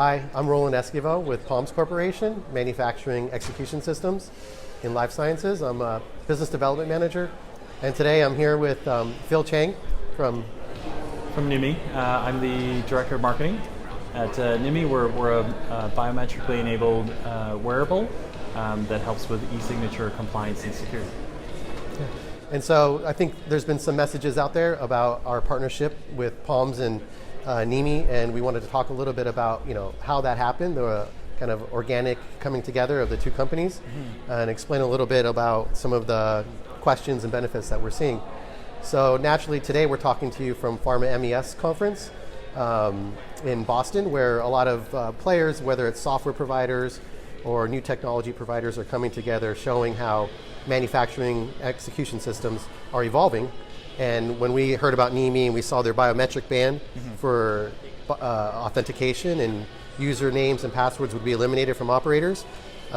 Hi, I'm Roland Esquivel with POMS Corporation, manufacturing execution systems in life sciences. I'm a business development manager, and today I'm here with Phil Chang from Nymi. I'm the director of marketing at Nymi. We're a biometrically enabled wearable that helps with e-signature compliance and security. Yeah. And so I think there's been some messages out there about our partnership with POMS and Nymi, and we wanted to talk a little bit about how that happened, the kind of organic coming together of the two companies, and explain a little bit about some of the questions and benefits that we're seeing. So naturally today we're talking to you from Pharma MES conference in Boston, where a lot of players, whether it's software providers or new technology providers, are coming together showing how manufacturing execution systems are evolving. And when we heard about Nymi and we saw their biometric ban for authentication and usernames and passwords would be eliminated from operators,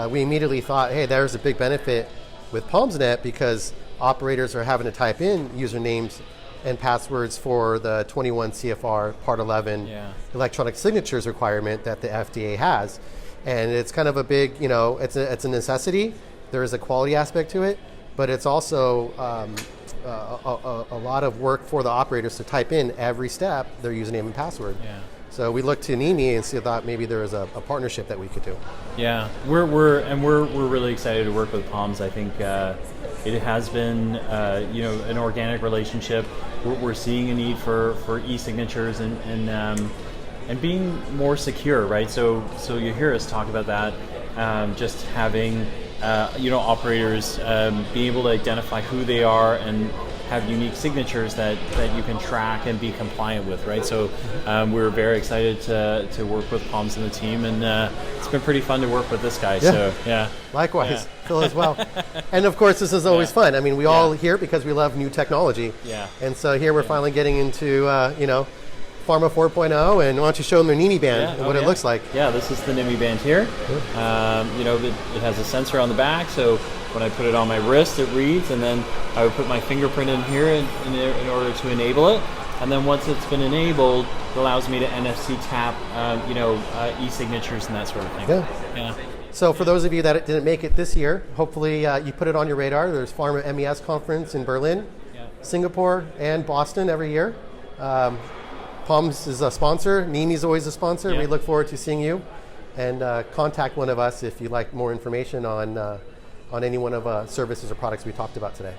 we immediately thought, hey, there's a big benefit with POMSnet, because operators are having to type in usernames and passwords for the 21 CFR Part 11 electronic signatures requirement that the FDA has. And it's kind of a big, it's a necessity. There is a quality aspect to it, but it's also a lot of work for the operators to type in every step their username and password. Yeah. So we looked to Nymi and thought maybe there was a partnership that we could do. Yeah, we're really excited to work with POMS. I think it has been an organic relationship. We're seeing a need for e-signatures and being more secure, right? So you hear us talk about that, just having operators being able to identify who they are and have unique signatures that you can track and be compliant with, right? So we're very excited to work with POMS and the team, and it's been pretty fun to work with this guy. Yeah. So yeah. Likewise, Phil as well. And of course, this is always fun. I mean, we all here because we love new technology. Yeah. And so here we're finally getting into Pharma 4.0, and why don't you show them their Nymi band and what it looks like? Yeah, this is the Nymi band here. It has a sensor on the back, so when I put it on my wrist, it reads, and then I would put my fingerprint in here in order to enable it. And then once it's been enabled, it allows me to NFC tap, e-signatures and that sort of thing. Yeah. So for those of you that didn't make it this year, hopefully you put it on your radar. There's Pharma MES conference in Berlin, Singapore, and Boston every year. POMS is a sponsor. Nymi's always a sponsor. We look forward to seeing you, and contact one of us if you'd like more information on any one of services or products we talked about today.